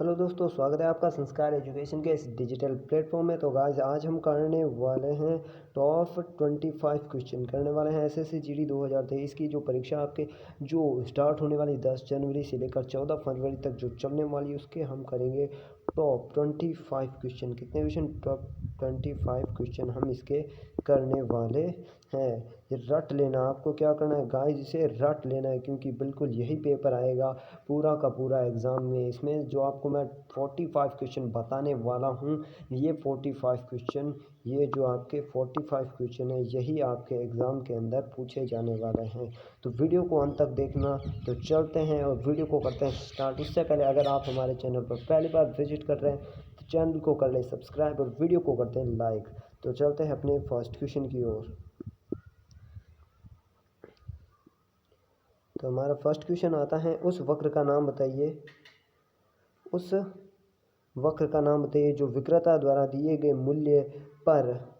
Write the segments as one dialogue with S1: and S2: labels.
S1: Hello दोस्तों, स्वागत है आपका संस्कार एजुकेशन के इस डिजिटल प्लेटफॉर्म में। तो गाइस, आज हम करने वाले हैं टॉप 25 क्वेश्चन करने वाले हैं एसएससी जीडी 2023 की जो परीक्षा आपके जो स्टार्ट होने वाली 10 जनवरी से लेकर 14 फरवरी तक जो चलने वाली उसके हम करेंगे टॉप 25 क्वेश्चन। कितने क्वेश्चन? टॉप 25 क्वेश्चन हम इसके करने वाले हैं। ये रट लेना, आपको क्या करना है गाइस, इसे रट लेना है क्योंकि बिल्कुल यही पेपर आएगा पूरा का पूरा एग्ज़ाम में। इसमें जो आपको मैं 45 क्वेश्चन बताने वाला हूँ, ये 45 क्वेश्चन, ये जो आपके 45 क्वेश्चन है यही आपके एग्ज़ाम के अंदर पूछे जाने वाले हैं। तो वीडियो को अंत तक देखना। तो चलते हैं और वीडियो को करते हैं स्टार्ट। उससे पहले अगर आप हमारे चैनल पर पहली बार विजिट कर रहे हैं तो चैनल को कर लें सब्सक्राइब और वीडियो को करते हैं लाइक। तो चलते हैं अपने फर्स्ट क्वेश्चन की ओर। तो हमारा फर्स्ट क्वेश्चन आता है, उस वक्र का नाम बताइए। उस वक्र का नाम बताइए जो विक्रेता द्वारा दिए गए मूल्य पर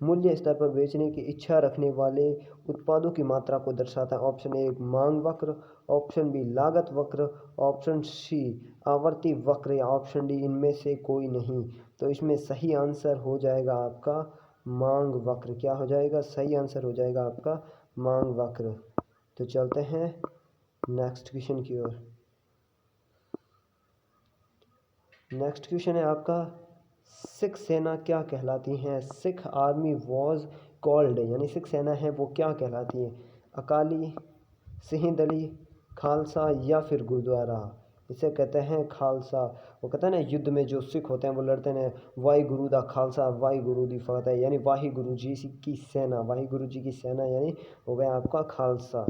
S1: मूल्य स्तर पर बेचने की इच्छा रखने वाले उत्पादों की मात्रा को दर्शाता है। ऑप्शन ए मांग वक्र, ऑप्शन बी लागत वक्र, ऑप्शन सी आवर्ती वक्र या ऑप्शन डी इनमें से कोई नहीं। तो इसमें सही आंसर हो जाएगा आपका मांग वक्र। क्या हो जाएगा? सही आंसर हो जाएगा आपका मांग वक्र। तो चलते हैं नेक्स्ट क्वेश्चन की ओर। नेक्स्ट क्वेश्चन है आपका, सिख सेना क्या कहलाती हैं? सिख आर्मी वॉज कॉल्ड, यानी सिख सेना है वो क्या कहलाती है? अकाली, सिंह दली, खालसा या फिर गुरुद्वारा? इसे कहते हैं खालसा। वो कहते हैं ना, युद्ध में जो सिख होते हैं वो लड़ते हैं, वाहि गुरु दा खालसा वाहि गुरु दी फतेह, यानी वाहि गुरु जी की सेना, वाहि गुरु जी की सेना यानी हो गया आपका खालसा।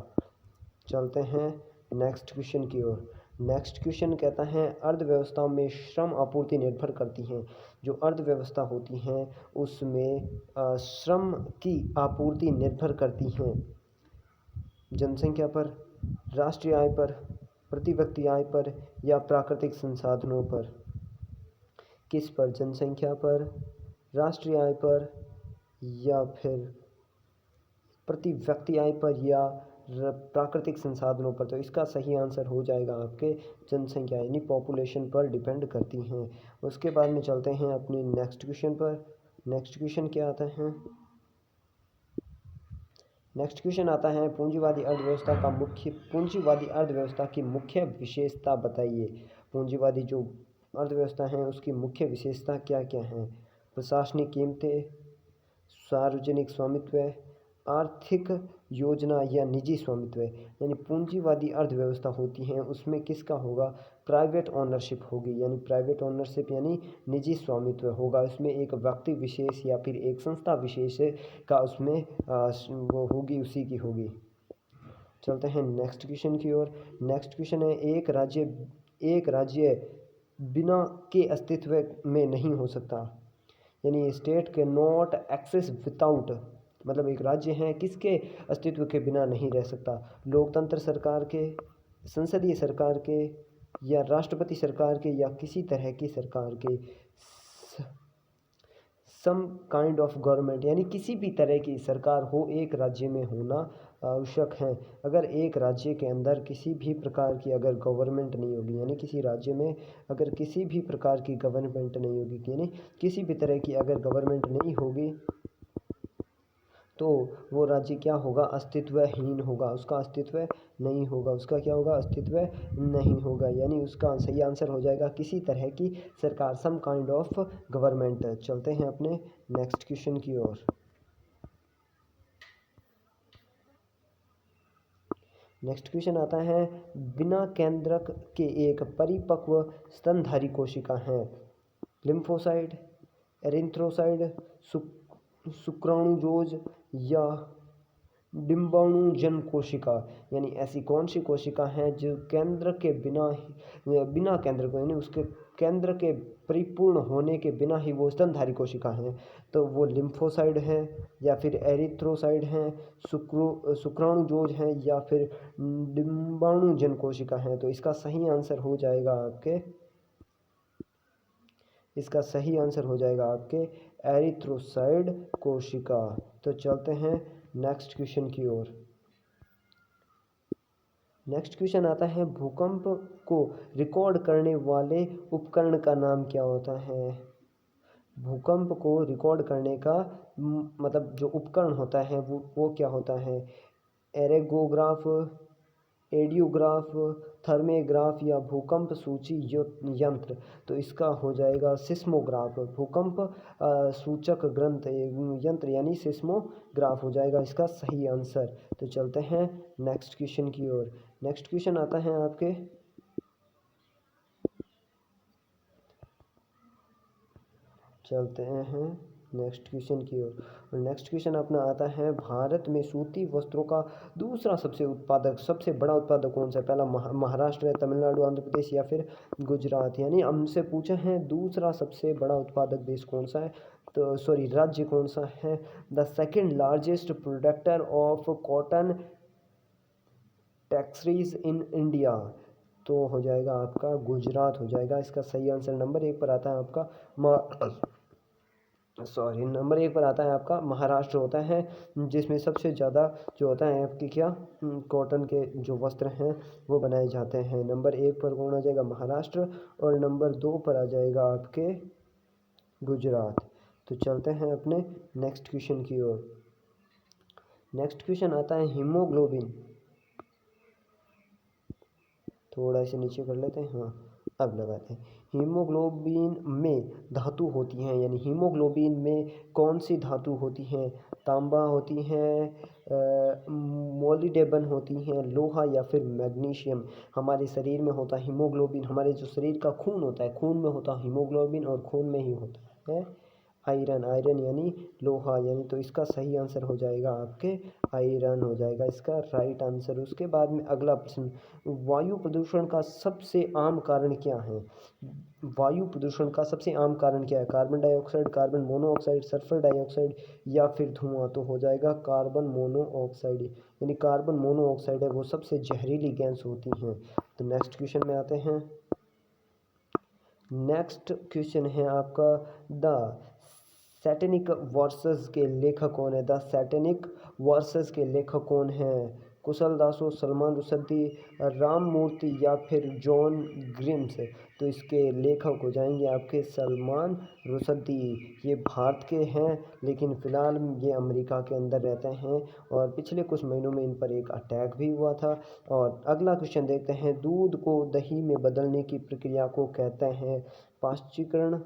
S1: चलते हैं नेक्स्ट क्वेश्चन की ओर। नेक्स्ट क्वेश्चन कहता है, अर्थव्यवस्था में श्रम आपूर्ति निर्भर करती हैं। जो अर्थव्यवस्था होती हैं उसमें श्रम की आपूर्ति निर्भर करती हैं जनसंख्या पर, राष्ट्रीय आय पर, प्रति व्यक्ति आय पर या प्राकृतिक संसाधनों पर? किस पर? जनसंख्या पर, राष्ट्रीय आय पर या फिर प्रति व्यक्ति आय पर या प्राकृतिक संसाधनों पर? तो इसका सही आंसर हो जाएगा आपके जनसंख्या यानी पॉपुलेशन पर डिपेंड करती हैं। उसके बाद में चलते हैं अपने नेक्स्ट क्वेश्चन पर। नेक्स्ट क्वेश्चन क्या आता है? नेक्स्ट क्वेश्चन आता है, पूंजीवादी अर्थव्यवस्था की मुख्य विशेषता बताइए। पूंजीवादी जो अर्थव्यवस्था है उसकी मुख्य विशेषता क्या क्या हैं? प्रशासनिक कीमतें, सार्वजनिक स्वामित्व, आर्थिक योजना या निजी स्वामित्व? यानी पूंजीवादी अर्थव्यवस्था होती है उसमें किसका होगा? प्राइवेट ओनरशिप होगी, यानी प्राइवेट ओनरशिप यानी निजी स्वामित्व होगा। उसमें एक व्यक्ति विशेष या फिर एक संस्था विशेष का उसमें वो होगी, उसी की होगी। चलते हैं नेक्स्ट क्वेश्चन की ओर। नेक्स्ट क्वेश्चन है, एक राज्य बिना के अस्तित्व में नहीं हो सकता। यानी स्टेट के नॉट एक्सिस्ट विदाउट, मतलब एक राज्य है किसके अस्तित्व के बिना नहीं रह सकता? लोकतंत्र सरकार के, संसदीय सरकार के या राष्ट्रपति सरकार के या किसी तरह की सरकार के? सम काइंड ऑफ गवर्नमेंट, यानी किसी भी तरह की सरकार हो एक राज्य में होना आवश्यक है। अगर एक राज्य के अंदर किसी भी प्रकार की अगर गवर्नमेंट नहीं होगी, यानी किसी राज्य में अगर किसी भी प्रकार की गवर्नमेंट नहीं होगी, यानी किसी भी तरह की अगर गवर्नमेंट नहीं होगी तो वो राज्य क्या होगा? अस्तित्वहीन होगा, उसका अस्तित्व नहीं होगा। उसका क्या होगा? अस्तित्व नहीं होगा। यानी उसका सही आंसर हो जाएगा किसी तरह की सरकार, सम काइंड ऑफ गवर्नमेंट। चलते हैं अपने नेक्स्ट क्वेश्चन की ओर। नेक्स्ट क्वेश्चन आता है, बिना केंद्रक के एक परिपक्व स्तनधारी कोशिका है। लिम्फोसाइट, एरिथ्रोसाइट, शुक्राणुजोज या डिम्बाणुजन कोशिका? यानी ऐसी कौन सी कोशिका है जो केंद्र के बिना केंद्र को, यानी उसके केंद्र के परिपूर्ण होने के बिना ही वो स्तनधारी कोशिका हैं? तो वो लिम्फोसाइड हैं या फिर एरिथ्रोसाइड हैं, शुक्राणुजोज हैं या फिर डिम्बाणुजन कोशिका हैं? तो इसका सही आंसर हो जाएगा आपके एरिथ्रोसाइड कोशिका। तो चलते हैं नेक्स्ट क्वेश्चन की ओर। नेक्स्ट क्वेश्चन आता है भूकंप को रिकॉर्ड करने वाले उपकरण का नाम क्या होता है। भूकंप को रिकॉर्ड करने का मतलब जो उपकरण होता है वो क्या होता है। एरेगोग्राफ, एडियोग्राफ, थर्मेग्राफ या भूकंप सूची यंत्र। तो इसका हो जाएगा सिस्मोग्राफ। भूकंप सूचक ग्रंथ यंत्र यानी सिस्मोग्राफ हो जाएगा इसका सही आंसर। तो चलते हैं नेक्स्ट क्वेश्चन की ओर। नेक्स्ट क्वेश्चन आता है आपके चलते हैं नेक्स्ट क्वेश्चन की ओर। और नेक्स्ट क्वेश्चन अपना आता है भारत में सूती वस्त्रों का दूसरा सबसे बड़ा उत्पादक कौन सा है। पहला महाराष्ट्र है, तमिलनाडु, आंध्र प्रदेश या फिर गुजरात। यानी हमसे पूछा है दूसरा सबसे बड़ा उत्पादक देश कौन सा है, तो सॉरी राज्य कौन सा है। The second largest producer of cotton textiles in India. तो हो जाएगा आपका गुजरात हो जाएगा इसका सही आंसर। नंबर 1 पर आता है आपका नंबर 1 पर आता है आपका महाराष्ट्र होता है, जिसमें सबसे ज़्यादा जो होता है आपकी क्या कॉटन के जो वस्त्र हैं वो बनाए जाते हैं। नंबर 1 पर कौन आ जाएगा महाराष्ट्र और नंबर 2 पर आ जाएगा आपके गुजरात। तो चलते हैं अपने नेक्स्ट क्वेश्चन की ओर। नेक्स्ट क्वेश्चन आता है हीमोग्लोबिन। थोड़ा इसे नीचे कर लेते हैं, हाँ अब लगाते हैं। हीमोग्लोबिन में धातु होती हैं, यानी हीमोग्लोबिन में कौन सी धातु होती हैं। तांबा होती हैं, मोलिडेबन होती हैं, लोहा या फिर मैग्नीशियम। हमारे शरीर में होता है हीमोग्लोबिन, हमारे जो शरीर का खून होता है खून में होता है हीमोग्लोबिन और खून में ही होता है आयरन यानी लोहा। यानी तो इसका सही आंसर हो जाएगा आपके आयरन हो जाएगा इसका राइट आंसर। उसके बाद में अगला प्रश्न, वायु प्रदूषण का सबसे आम कारण क्या है। वायु प्रदूषण का सबसे आम कारण क्या है। Carbon dioxide, carbon monoxide, sulphur dioxide या फिर धुआं। तो हो जाएगा कार्बन मोनोऑक्साइड, यानी कार्बन मोनोऑक्साइड है वो सबसे जहरीली गैस होती हैं। तो नेक्स्ट क्वेश्चन में आते हैं। नेक्स्ट क्वेश्चन है आपका द सैटेनिक वर्सेस के लेखक कौन है। द सैटेनिक वर्सेस के लेखक कौन है। कुशल दासो, सलमान रुश्दी, राममूर्ति या फिर जॉन ग्रिम्स। तो इसके लेखक हो जाएंगे आपके सलमान रुश्दी। ये भारत के हैं लेकिन फ़िलहाल ये अमेरिका के अंदर रहते हैं और पिछले कुछ महीनों में इन पर एक अटैक भी हुआ था। और अगला क्वेश्चन देखते हैं, दूध को दही में बदलने की प्रक्रिया को कहते हैं पाश्चीकरण,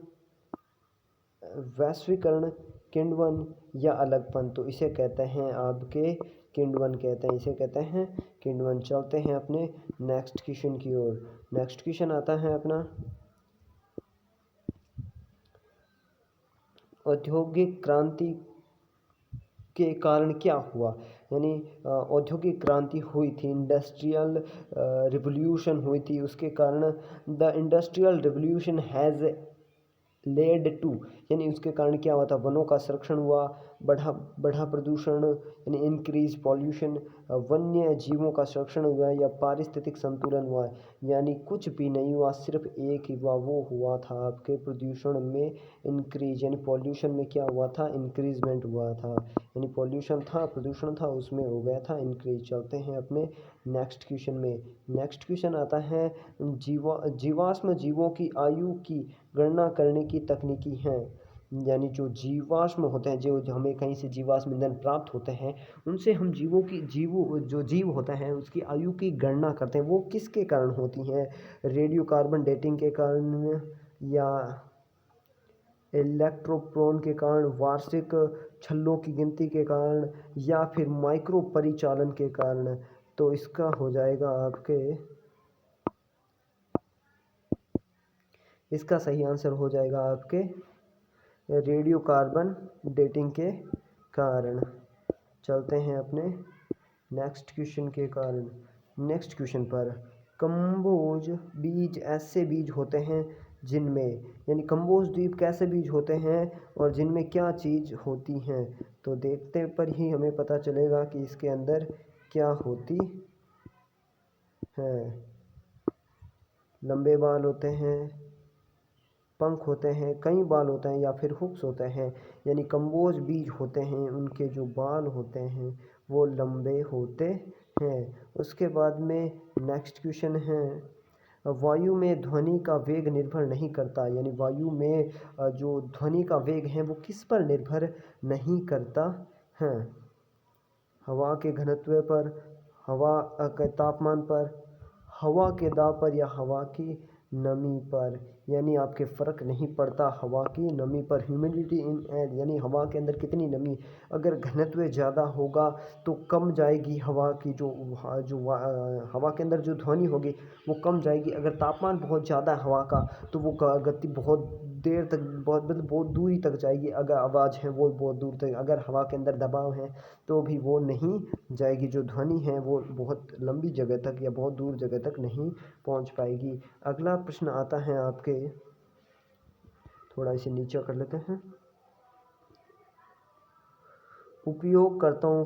S1: वैश्वीकरण, किण्वन या अलगपन। तो इसे कहते हैं आपके किण्वन कहते हैं, इसे कहते हैं किण्वन। चलते हैं अपने नेक्स्ट क्वेश्चन की ओर। नेक्स्ट क्वेश्चन आता है अपना औद्योगिक क्रांति के कारण क्या हुआ। यानी औद्योगिक क्रांति हुई थी, इंडस्ट्रियल रिवोल्यूशन हुई थी, उसके कारण the industrial revolution has led to, यानी उसके कारण क्या हुआ था, वनों का संरक्षण हुआ, बढ़ा प्रदूषण यानी इंक्रीज पॉल्यूशन, वन्य जीवों का संरक्षण हुआ या पारिस्थितिक संतुलन हुआ। यानी कुछ भी नहीं हुआ, सिर्फ एक ही हुआ, वो हुआ था आपके प्रदूषण में इंक्रीज, यानी पॉल्यूशन में क्या हुआ था इंक्रीजमेंट हुआ था। यानी पॉल्यूशन था प्रदूषण था उसमें हो गया था इंक्रीज। चलते हैं अपने नेक्स्ट क्वेश्चन में। नेक्स्ट क्वेश्चन आता है जीवाश्म जीवों की आयु की गणना करने की तकनीकी हैं। यानी जो जीवाश्म होते हैं जो हमें कहीं से जीवाश्म ईंधन प्राप्त होते हैं उनसे हम जो जीव होता है उसकी आयु की गणना करते हैं। वो किसके कारण होती हैं, रेडियो कार्बन डेटिंग के कारण या इलेक्ट्रोप्रोन के कारण, वार्षिक छल्लों की गिनती के कारण या फिर माइक्रो परिचालन के कारण। तो इसका हो जाएगा आपके इसका सही आंसर हो जाएगा आपके रेडियो कार्बन डेटिंग के कारण। चलते हैं अपने नेक्स्ट क्वेश्चन के कारण। नेक्स्ट क्वेश्चन पर, कंबोज बीज ऐसे बीज होते हैं जिनमें, यानी कंबोज द्वीप कैसे बीज होते हैं और जिनमें क्या चीज़ होती हैं। तो देखते पर ही हमें पता चलेगा कि इसके अंदर क्या होती है। लंबे बाल होते हैं, पंख होते हैं, कई बाल होते हैं या फिर हुक्स होते हैं। यानी कंबोज बीज होते हैं उनके जो बाल होते हैं वो लंबे होते हैं। उसके बाद में नेक्स्ट क्वेश्चन है, वायु में ध्वनि का वेग निर्भर नहीं करता, यानी वायु में जो ध्वनि का वेग है वो किस पर निर्भर नहीं करता है? हवा के घनत्व पर, हवा के तापमान पर, हवा के दाब पर, या हवा की नमी पर। यानी आपके फ़र्क नहीं पड़ता हवा की नमी पर। ह्यूमिडिटी इन एयर, यानी हवा के अंदर कितनी नमी, अगर घनत्व ज़्यादा होगा तो कम जाएगी हवा की हवा के अंदर जो ध्वनि होगी वो कम जाएगी। अगर तापमान बहुत ज़्यादा है हवा का तो वो गति बहुत देर तक, बहुत मतलब बहुत दूरी तक जाएगी। अगर आवाज़ है वो बहुत दूर तक, अगर हवा के अंदर दबाव है तो भी वो नहीं जाएगी, जो ध्वनि है वो बहुत लंबी जगह तक या बहुत दूर जगह तक नहीं पहुंच पाएगी। अगला प्रश्न आता है आपके, थोड़ा इसे नीचे कर लेते हैं। उपयोगकर्ताओं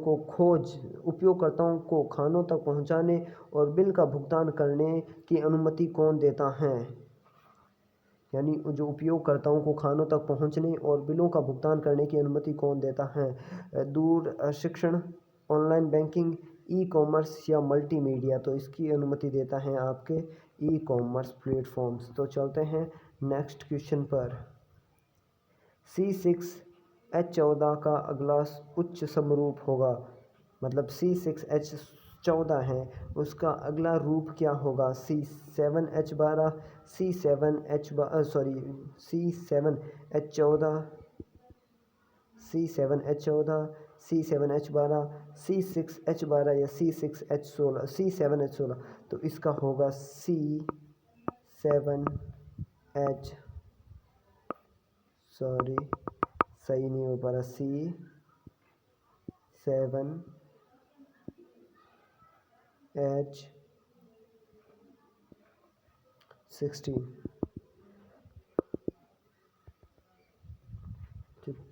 S1: को खानों तक पहुंचाने और बिल का भुगतान करने की अनुमति कौन देता है? यानी जो उपयोगकर्ताओं को खानों तक पहुंचने और बिलों का भुगतान करने की अनुमति कौन देता है? दूर शिक्षण, ऑनलाइन बैंकिंग, ई कॉमर्स या मल्टीमीडिया। तो इसकी अनुमति देता है आपके ई कॉमर्स प्लेटफॉर्म्स। तो चलते हैं नेक्स्ट क्वेश्चन पर। C6H14 का अगला उच्च समरूप होगा, मतलब C6H14 है उसका अगला रूप क्या होगा? C7H12, C7H14, C7H12, C6H12 या C7H16। तो इसका होगा सही नहीं हो पा रहा, C7H16।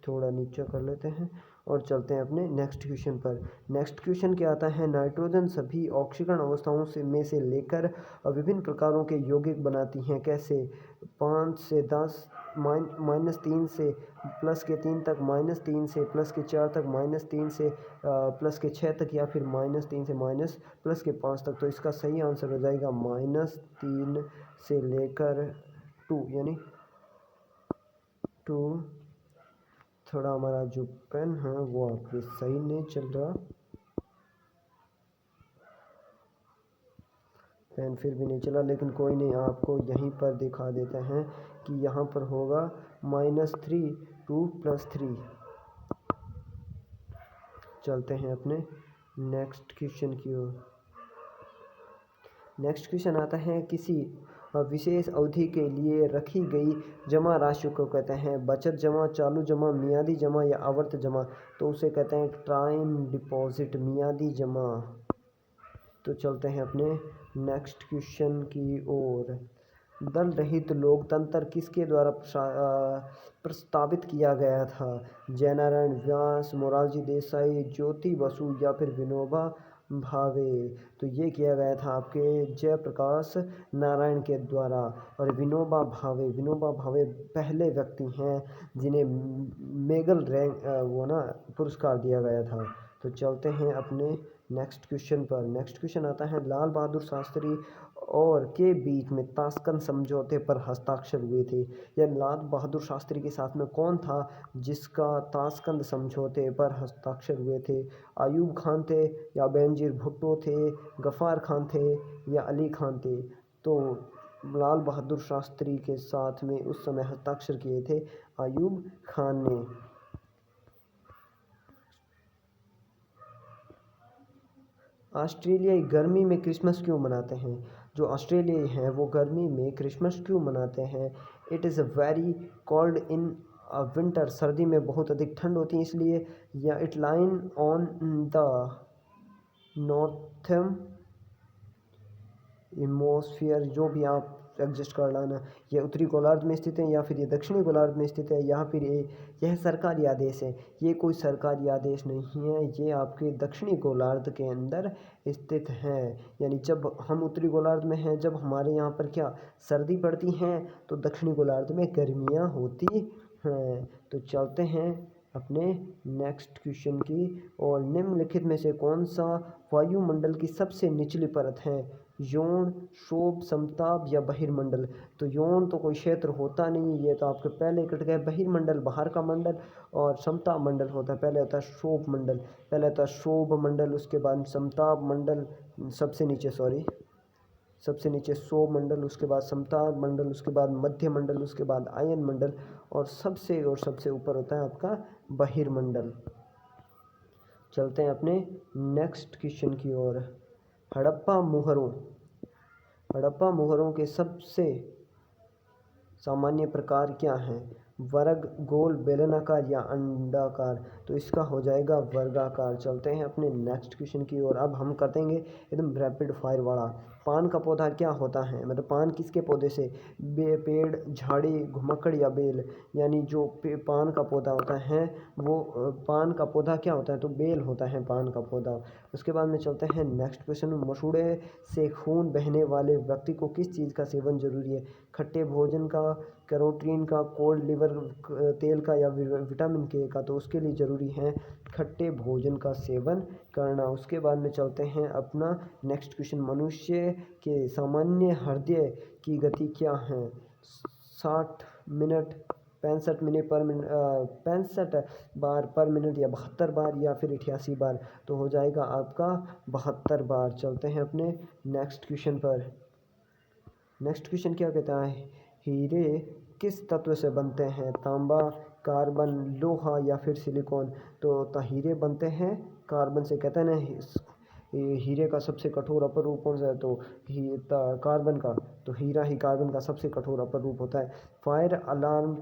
S1: थोड़ा नीचे कर लेते हैं और चलते हैं अपने नेक्स्ट क्वेश्चन पर। नेक्स्ट क्वेश्चन क्या आता है? नाइट्रोजन सभी ऑक्सीकरण अवस्थाओं में से लेकर विभिन्न प्रकारों के यौगिक बनाती हैं। कैसे? 5 से 10, -3 से +3 तक, -3 से +4 तक, -3 से +6 तक, या फिर -3 से +5 तक। तो इसका सही आंसर हो जाएगा -3 से लेकर 2, यानी 2। थोड़ा हमारा जो पेन है वो आपके सही नहीं चल रहा, पेन फिर भी नहीं चला, लेकिन कोई नहीं, आपको यहीं पर दिखा देते हैं कि यहाँ पर होगा -3 2 +3। चलते हैं अपने नेक्स्ट क्वेश्चन की ओर। नेक्स्ट क्वेश्चन आता है, किसी विशेष अवधि के लिए रखी गई जमा राशि को कहते हैं बचत जमा, चालू जमा, मियादी जमा या आवर्त जमा। तो उसे कहते हैं टाइम डिपॉजिट, मियादी जमा। तो चलते हैं अपने नेक्स्ट क्वेश्चन की ओर। दल रहित लोकतंत्र किसके द्वारा प्रस्तावित किया गया था? जयनारायण व्यास, मोरारजी देसाई, ज्योति बसु या फिर विनोबा भावे। तो ये किया गया था आपके जयप्रकाश नारायण के द्वारा। और विनोबा भावे पहले व्यक्ति हैं जिन्हें मेगल रैंक पुरस्कार दिया गया था। तो चलते हैं अपने नेक्स्ट क्वेश्चन पर। नेक्स्ट क्वेश्चन आता है, लाल बहादुर शास्त्री और के बीच में ताशकंद समझौते पर हस्ताक्षर हुए थे। यह लाल बहादुर शास्त्री के साथ में कौन था जिसका ताशकंद समझौते पर हस्ताक्षर हुए थे? अयूब खान थे, या बेनजीर भुट्टो थे, गफ़ार खान थे, या अली खान थे। तो लाल बहादुर शास्त्री के साथ में उस समय हस्ताक्षर किए थे अयूब खान ने। ऑस्ट्रेलियाई गर्मी में क्रिसमस क्यों मनाते हैं? जो ऑस्ट्रेलियाई हैं वो गर्मी में क्रिसमस क्यों मनाते हैं? It is very cold in winter, सर्दी में बहुत अधिक ठंड होती है इसलिए। या it line on the northern atmosphere, जो भी आप एडजस्ट कर लाना, ये उत्तरी गोलार्ध में स्थित है या फिर ये दक्षिणी गोलार्ध में स्थित है, या फिर यह सरकारी आदेश है। ये कोई सरकारी आदेश नहीं है, ये आपके दक्षिणी गोलार्ध के अंदर स्थित हैं। यानी जब हम उत्तरी गोलार्ध में हैं, जब हमारे यहाँ पर क्या सर्दी पड़ती हैं, तो दक्षिणी गोलार्ध में गर्मियाँ होती हैं। तो चलते हैं अपने नेक्स्ट क्वेश्चन की। और निम्नलिखित में से कौन सा वायुमंडल की सबसे निचली परत है? यौन, शोभ, समताप या बहिर्मंडल? तो यौन तो कोई क्षेत्र होता नहीं, ये तो आपके पहले कट गए। बहिर्मंडल बाहर का मंडल, और समताप मंडल होता है, पहले होता है शोभ मंडल, पहले होता है शोभ मंडल, उसके बाद समताप मंडल, सबसे नीचे सॉरी सबसे नीचे सौर मंडल, उसके बाद समताप मंडल, उसके बाद मध्य मंडल, उसके बाद आयन मंडल, और सबसे ऊपर होता है आपका बहिर्मंडल। चलते हैं अपने नेक्स्ट क्वेश्चन की ओर। हड़प्पा मोहरों के सबसे सामान्य प्रकार क्या हैं? वर्ग, गोल, बेलनाकार या अंडाकार? तो इसका हो जाएगा वर्गाकार। चलते हैं अपने नेक्स्ट क्वेश्चन की ओर। अब हम कर देंगे एकदम रैपिड फायर वाला। पान का पौधा क्या होता है? मतलब पान किसके पौधे से? पेड़, झाड़ी, घुमक्कड़ या बेल? यानी जो पान का पौधा होता है वो पान का पौधा क्या होता है? तो बेल होता है पान का पौधा। उसके बाद में चलते हैं नेक्स्ट क्वेश्चन। मसूड़े से खून बहने वाले व्यक्ति को किस चीज़ का सेवन जरूरी है? खट्टे भोजन का, कैरोटीन का, कोल्ड लिवर तेल का या विटामिन के का? तो उसके लिए ज़रूरी है खट्टे भोजन का सेवन करना। उसके बाद में चलते हैं अपना नेक्स्ट क्वेश्चन। मनुष्य के सामान्य हृदय की गति क्या है? 60 मिनट, 65 मिनट पर मिनट, 65 बार पर मिनट, या 72 बार, या फिर 88 बार? तो हो जाएगा आपका 72 बार। चलते हैं अपने नेक्स्ट क्वेश्चन पर। नेक्स्ट क्वेश्चन क्या कहता है? हीरे किस तत्व से बनते हैं? तांबा, कार्बन, लोहा या फिर सिलिकॉन? तो हीरे बनते हैं कार्बन से। कहते हैं ना हीरे का सबसे कठोर अपर रूप कौन सा है? तो कार्बन का। तो हीरा ही कार्बन का सबसे कठोर अपर रूप होता है। फायर आर्म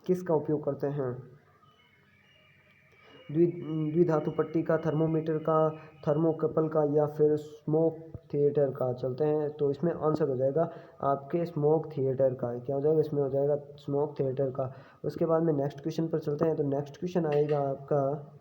S1: किसका उपयोग करते हैं? द्विधातु पट्टी का, थर्मोमीटर का, थर्मोकपल का, या फिर स्मोक थिएटर का? चलते हैं, तो इसमें आंसर हो जाएगा आपके स्मोक थिएटर का। क्या हो जाएगा? इसमें हो जाएगा स्मोक थिएटर का। उसके बाद में नेक्स्ट क्वेश्चन पर चलते हैं। तो नेक्स्ट क्वेश्चन आएगा आपका,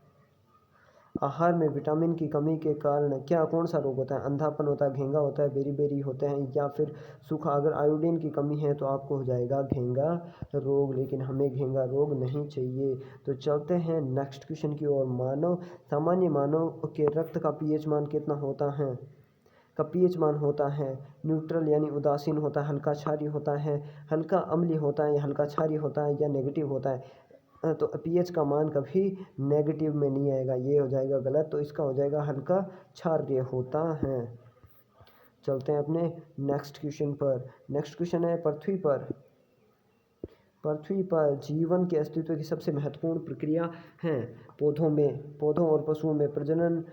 S1: आहार में विटामिन की कमी के कारण कौन सा रोग होता है? अंधापन होता है, घेंगा होता है, बेरी होते हैं, या फिर सूखा? अगर आयोडीन की कमी है तो आपको हो जाएगा घेंगा रोग, लेकिन हमें घेंगा रोग नहीं चाहिए। तो चलते हैं नेक्स्ट क्वेश्चन की ओर। सामान्य मानव के रक्त का पीएच मान कितना होता है? का पीएच मान होता है न्यूट्रल यानी उदासीन होता है, हल्का क्षारीय होता है, हल्का अम्लीय होता है, या हल्का क्षारीय होता है, या नेगेटिव होता है? तो पीएच का मान कभी नेगेटिव में नहीं आएगा, ये हो जाएगा गलत। तो इसका हो जाएगा हल्का क्षारीय होता है। चलते हैं अपने नेक्स्ट क्वेश्चन पर। नेक्स्ट क्वेश्चन है, पृथ्वी पर जीवन के अस्तित्व की सबसे महत्वपूर्ण प्रक्रिया है? पौधों और पशुओं में प्रजनन,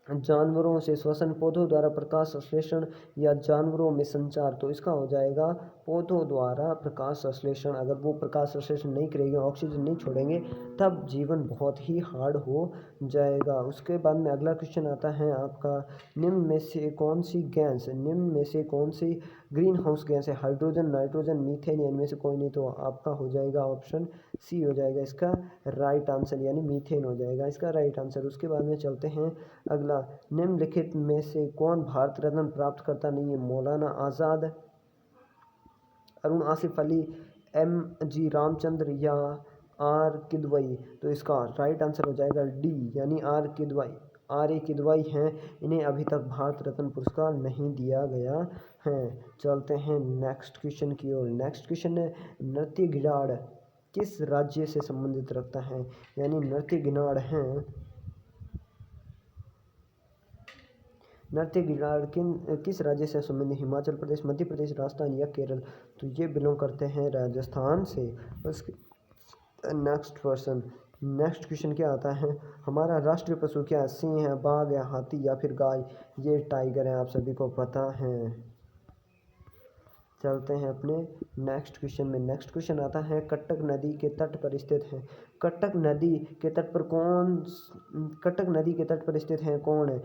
S1: जानवरों से श्वसन, पौधों द्वारा प्रकाश संश्लेषण, या जानवरों में संचार? तो इसका हो जाएगा पौधों द्वारा प्रकाश संश्लेषण। अगर वो प्रकाश संश्लेषण नहीं करेंगे, ऑक्सीजन नहीं छोड़ेंगे, तब जीवन बहुत ही हार्ड हो जाएगा। उसके बाद में अगला क्वेश्चन आता है आपका, निम्न में से कौन सी ग्रीन हाउस गैस है? हाइड्रोजन, नाइट्रोजन, मीथेन, या इनमें से कोई नहीं? तो आपका हो जाएगा ऑप्शन सी हो जाएगा इसका राइट आंसर, यानी मीथेन हो जाएगा इसका राइट आंसर। उसके बाद में चलते हैं अगला, निम्नलिखित में से कौन भारत रत्न प्राप्त करता नहीं है? मौलाना आज़ाद, अरुण आसिफ अली, एम जी रामचंद्र, या आर किदवई? तो इसका राइट आंसर हो जाएगा डी, यानी आर ए किदवई हैं। इन्हें अभी तक भारत रत्न पुरस्कार नहीं दिया गया है। चलते हैं नेक्स्ट क्वेश्चन की ओर। नेक्स्ट क्वेश्चन है, नृत्य गिराड़ किस राज्य से संबंधित रखता है? यानी नृत्य गिनाड़ हैं, नृत्य गिराड़ किस राज्य से संबंधित? हिमाचल प्रदेश, मध्य प्रदेश, राजस्थान, या केरल? तो ये बिलोंग करते हैं राजस्थान से। उसके नेक्स्ट क्वेश्चन क्या आता है, हमारा राष्ट्रीय पशु क्या है? सिंह है, बाघ है, हाथी, या फिर गाय? ये टाइगर है, आप सभी को पता है। चलते हैं अपने नेक्स्ट क्वेश्चन में। नेक्स्ट क्वेश्चन आता है, कटक नदी के तट पर स्थित है? कटक नदी के तट पर स्थित है कौन है?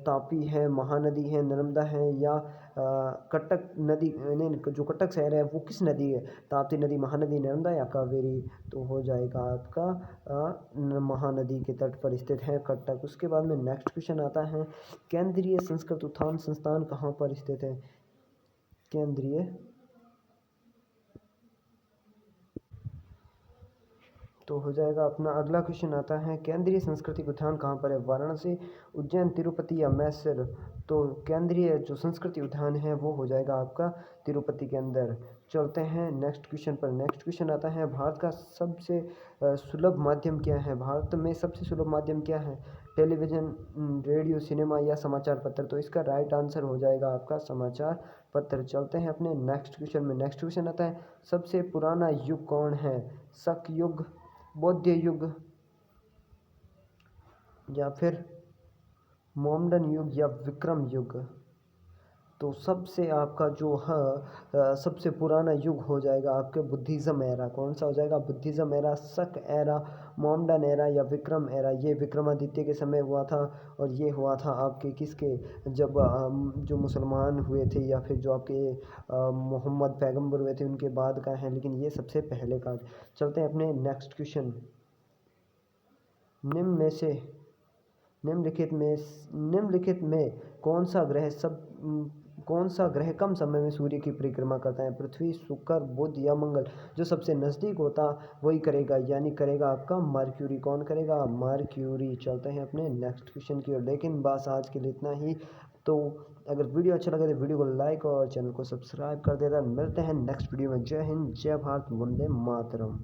S1: तापी है, महानदी है, नर्मदा है, या कटक नदी नहीं, जो कटक शहर है वो किस नदी है? ताप्ती नदी, महानदी, नर्मदा, या कावेरी? तो हो जाएगा आपका महानदी के तट पर स्थित है कटक। उसके बाद में नेक्स्ट क्वेश्चन आता है, केंद्रीय संस्कृत उत्थान संस्थान कहाँ पर स्थित है? केंद्रीय तो हो जाएगा अपना अगला क्वेश्चन आता है, केंद्रीय सांस्कृतिक उद्यान कहाँ पर है? वाराणसी, उज्जैन, तिरुपति या मैसूर? तो केंद्रीय जो संस्कृति उद्यान है वो हो जाएगा आपका तिरुपति के अंदर। चलते हैं नेक्स्ट क्वेश्चन पर। नेक्स्ट क्वेश्चन आता है, भारत का सबसे सुलभ माध्यम क्या है? भारत में सबसे सुलभ माध्यम क्या है? टेलीविज़न, रेडियो, सिनेमा या समाचार पत्र? तो इसका राइट आंसर हो जाएगा आपका समाचार पत्र। चलते हैं अपने नेक्स्ट क्वेश्चन में। नेक्स्ट क्वेश्चन आता है, सबसे पुराना युग कौन है? शक युग, बौद्ध युग या फिर मोमडन युग या विक्रम युग? तो सबसे आपका जो है सबसे पुराना युग हो जाएगा आपके बुद्धिज़्म एरा। कौन सा हो जाएगा? बुद्धिज़्म एरा, शक एरा, मोमडन एरा या विक्रम एरा। ये विक्रमादित्य के समय हुआ था और ये हुआ था आपके किसके, जब जो मुसलमान हुए थे या फिर जो आपके मोहम्मद पैगंबर हुए थे उनके बाद का है, लेकिन ये सबसे पहले का। चलते हैं अपने नेक्स्ट क्वेश्चन। निम्न में से निम्नलिखित में कौन सा ग्रह कम समय में सूर्य की परिक्रमा करता है? पृथ्वी, शुक्र, बुध या मंगल? जो सबसे नज़दीक होता वही करेगा, यानी करेगा आपका मर्क्यूरी। कौन करेगा? मर्क्यूरी। चलते हैं अपने नेक्स्ट क्वेश्चन की ओर, लेकिन बस आज के लिए इतना ही। तो अगर वीडियो अच्छा लगे तो वीडियो को लाइक और चैनल को सब्सक्राइब कर देना। मिलते हैं नेक्स्ट वीडियो में। जय हिंद, जय भारत, वंदे मातरम।